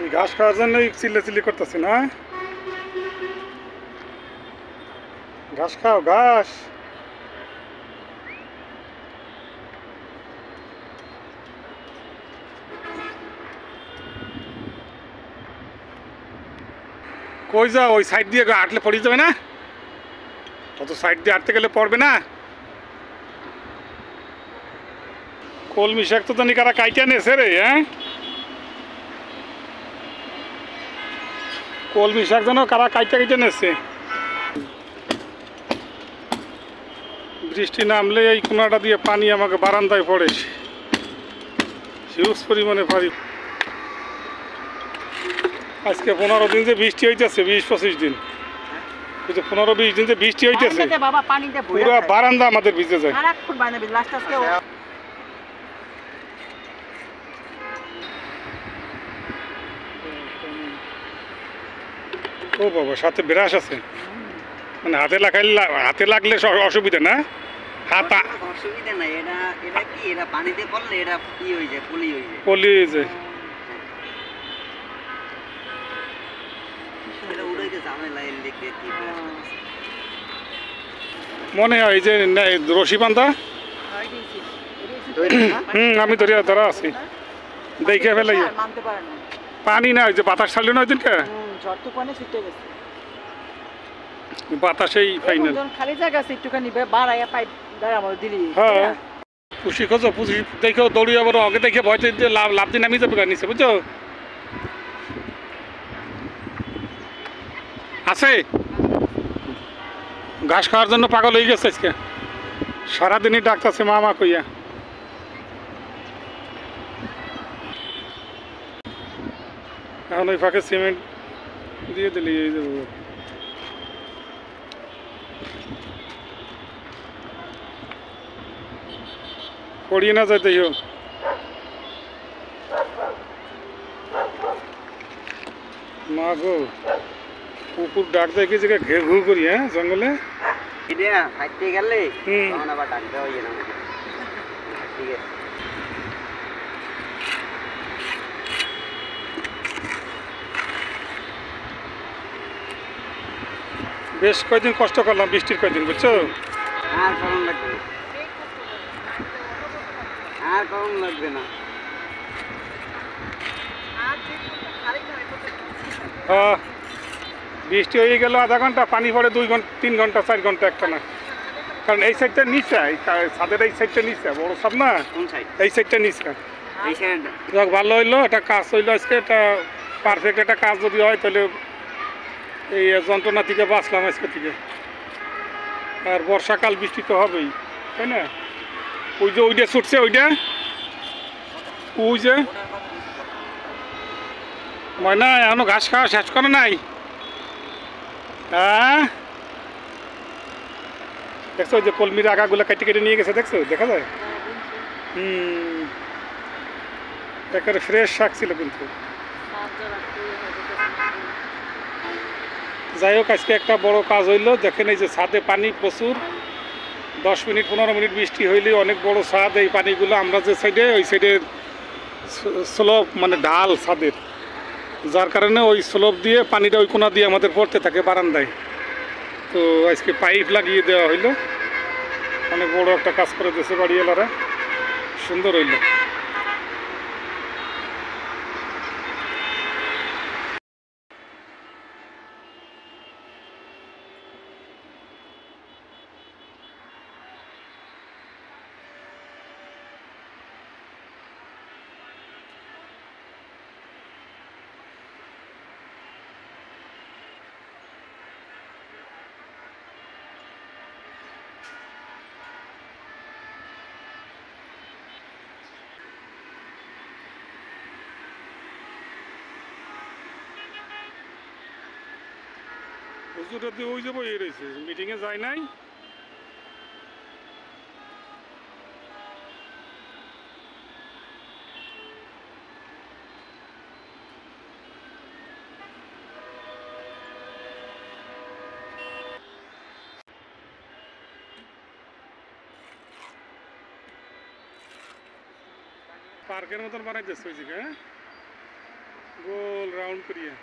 এই ঘাস খাওয়ার জন্যই চিল্লাচিল্লি করতেছে না? ঘাস খাও, ঘাস। কই যাও? ওই সাইড দিয়ে হাঁটলে পড়ে যাবে না? অত সাইড দিয়ে হাঁটতে গেলে পড়বে না? কলমি শাক তো জানি কারা কাইটা নেছে রে, হ্যাঁ? কলমি শাক যেন কারা কাইটা কাইটা নেছে। বৃষ্টি নামলে এই কোনাটা দিয়ে পানি আমাকে বারান্দায় পড়ে, হিউজ পরিমাণে পানি। আজকে 15 দিন যে বৃষ্টি হইতেছে, 20-25 দিন, 15-20 দিন যে বৃষ্টি হইতেছে, পুরো বারান্দা আমাদের ভিজে যায়। ও বাবা, সাথে বিরাস আছে, মানে হাতে লাগলে অসুবিধা না? হাত অসুবিধা নাই, এটা কি, এটা পানিতে পড়লে এটা কি হয়ে যায়, পলি হয়ে যায়। পলি হয়ে যায়। এটা উড়াইতে ঝামেলা, এর লেগে কি মনে হয় যে রশি বান্ধা। আমি ধরা আছি, দেখে ফেলাই। পানি না, ওই যে বাতাস ছাড়লো না ওই দিনকে, বাতাসেই ফাইনাল। খালি জায়গা আছে, একটুখানি বাড়াইয়া পাইপ দেয় আমাদের দিলি। হ্যাঁ, পুষি খোঁজো, পুষি দেখো দৌড়ি আবার আগে দেখে ভয়তে লাভ দিয়ে নামিয়ে যাবে নিচে, বুঝছো? আছে ঘাস খাওয়ার জন্য পাগল হয়ে গেছে আজকে, সারাদিনই ডাকতেছে মা মা কইয়া। এখন ওই ফাঁকে সিমেন্ট দিয়ে দিলি এই যাবো। পড়িয়ে না যায় দেখো। মা গো, কুকুর ডাক দেয় কি জায়গায় ঘের ঘুর করি, হ্যাঁ জঙ্গলে। এটা হাঁটতে গেলে তখন আবার ডাক দেওয়া হয়ে না। ঠিক আছে, বেশ কয়দিন কষ্ট করলাম, বৃষ্টির কয়দিন, বুঝছো? আর গরম লাগবে না, আর গরম লাগবে না। হ্যাঁ, বৃষ্টি হয়ে গেল আধা ঘন্টা, পানি পড়ে 2 ঘন্টা 3 ঘন্টা 4 ঘন্টা একটা না। কারণ এই সাইডটা নিচে, ছাদের এই সাইডটা নিচে, বড় সব না, কোন সাইড? এই সাইডটা নিচে। এই সাইড যাক, ভালো হইলো, এটা কাজ হইলো আজকে, এটা পারফেক্ট একটা কাজ যদি হয় তাহলে এই যন্ত্রণা থেকে বাঁচলাম আজকে থেকে। আর বর্ষাকাল বৃষ্টি তো হবেই, তাই না? ওই যে ওইটা ছুটছে, ওইটা ওই যে ময়না এখনো ঘাস খাওয়া শেষ করে নাই। হ্যাঁ, দেখছো ওই যে কলমির আগাগুলো কেটে কেটে নিয়ে গেছে, দেখছো, দেখা যায়। একেবারে ফ্রেশ শাক ছিল কিন্তু। যাই হোক, আজকে একটা বড় কাজ হইলো, দেখেন এই যে ছাদে পানি প্রচুর, 10 মিনিট 15 মিনিট বৃষ্টি হইলে অনেক বড় ছাদ। এই পানিগুলো আমরা যে সাইডে, ওই সাইডে স্লোপ, মানে ঢাল ছাদের, যার কারণে ওই স্লোপ দিয়ে পানিটা ওই কোনা দিয়ে আমাদের পড়তে থাকে বারান্দায়। তো আজকে পাইপ লাগিয়ে দেওয়া হইলো, অনেক বড় একটা কাজ করে দিয়েছে বাড়িওয়ালারা, সুন্দর হইলো। হুজুরটা ওই যাবো, এই রয়েছে, মিটিংয়ে যায় নাই। পার্কের মতন বানাই দিচ্ছে ওই জায়গায়, গোল রাউন্ড করিয়া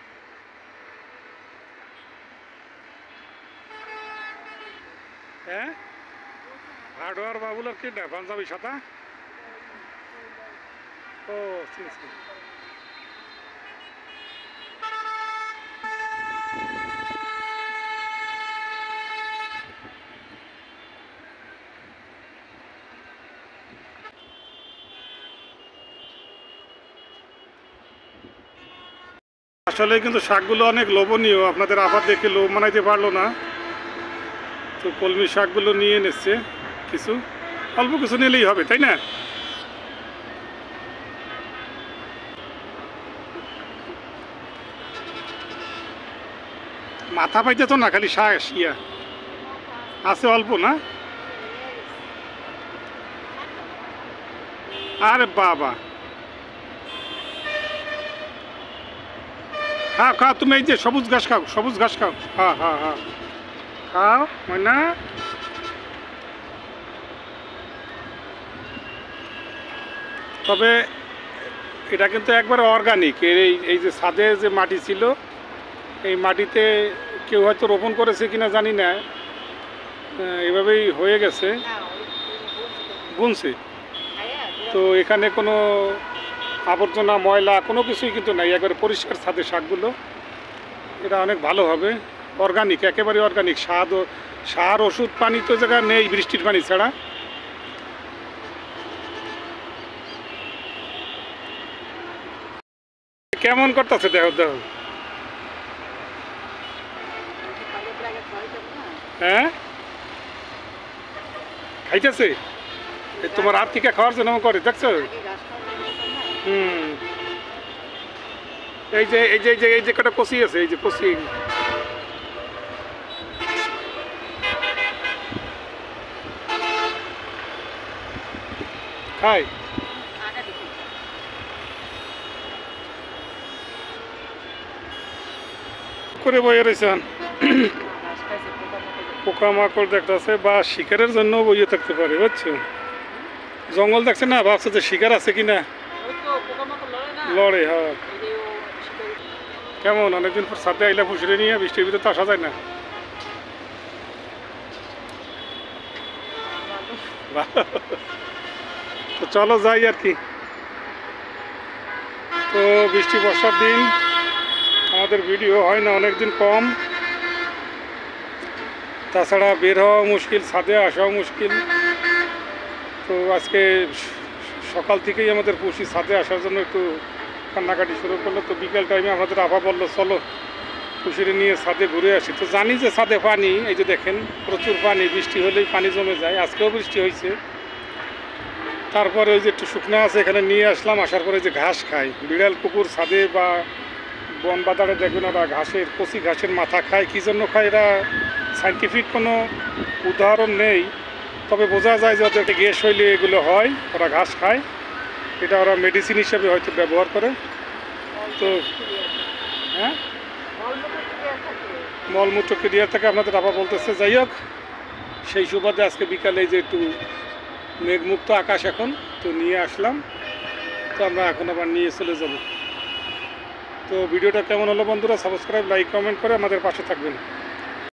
হ্যাঁ হার্ডওয়ার বাবুলার কি পাঞ্জাবি সাদা ও ঠিক আছে আসলে কিন্তু শাকগুলো অনেক লোভনীয় আপনাদের আবার দেখে লোভ মানাইতে পারলো না তো কলমি শাকগুলো নিয়ে নিচ্ছে কিছু অল্প কিছু নিলেই হবে তাই না মাথা পাইতে তো না খালি শাক ইয়া আছে অল্প না আরে বাবা খাও খাও তুমি এই যে সবুজ ঘাস খাও সবুজ ঘাস খাও হ্যাঁ হ্যাঁ হ্যাঁ খাও ময়না তবে এটা কিন্তু একবারে অর্গানিক এই যে ছাদে যে মাটি ছিল এই মাটিতে কেউ হয়তো রোপণ করেছে কিনা জানি না এভাবেই হয়ে গেছে বুনছে তো এখানে কোনো আবর্জনা ময়লা কোনো কিছুই কিন্তু নাই একবারে পরিষ্কার ছাদের শাকগুলো এটা অনেক ভালো হবে অর্গানিক একেবারে অর্গানিক সার ওষুধ পানি তো জায়গা নেই বৃষ্টির পানি ছাড়া কেমন করতেছে দেখো দেখো হ্যাঁ খাইতেছে তোমার আর থেকে খাওয়ার জন্য করে দেখছো হুম এই যে এই যে এই যে কটা কষি আছে এই যে কষি খাই করে বইয়ে রয়েছেন পোকামাকড় দেখতেছে বা শিকারের জন্য বইয়ে থাকতে পারে বুঝছো জঙ্গল দেখছে না ভাবছে যে শিকার আছে কিনা লড়ে হ্যাঁ কেমন অনেকদিন পর সাথে আইলা ফুসরে নিয়ে বৃষ্টির ভিতরে তো আসা যায় না তো চলো যাই আর কি তো বৃষ্টি বর্ষার দিন আমাদের ভিডিও হয় না অনেকদিন কম তাছাড়া বের হওয়া মুশকিল ছাদে আসাও মুশকিল তো আজকে সকাল থেকেই আমাদের পুষি ছাদে আসার জন্য একটু কান্নাকাটি শুরু করলো তো বিকেল টাইমে আমাদের আভা বললো চলো পুষিরে নিয়ে ছাদে ঘুরে আসি তো জানি যে ছাদে পানি এই যে দেখেন প্রচুর পানি বৃষ্টি হলেই পানি জমে যায় আজকেও বৃষ্টি হয়েছে তারপরে ওই যে একটু শুকনো আছে এখানে নিয়ে আসলাম আসার পরে যে ঘাস খায় বিড়াল কুকুর ছাদে বা বন বাজারে দেখবেন ওরা ঘাসের কচি ঘাসের মাথা খায় কী জন্য খায় এরা সাইন্টিফিক কোনো উদাহরণ নেই তবে বোঝা যায় যে ওদের গ্যাস হইলে এগুলো হয় ওরা ঘাস খায় এটা ওরা মেডিসিন হিসেবে হয়তো ব্যবহার করে তো হ্যাঁ মলমূত্র ক্রিয়ার থেকে আপনাদের আবার বলতেছে যাই হোক সেই সুবাদে আজকে বিকালে যে একটু মেঘমুক্ত আকাশ এখন তো নিয়ে আসলাম তো আমরা এখন আবার নিয়ে চলে যাব তো ভিডিওটা কেমন হলো বন্ধুরা সাবস্ক্রাইব লাইক কমেন্ট করে আমাদের পাশে থাকবেন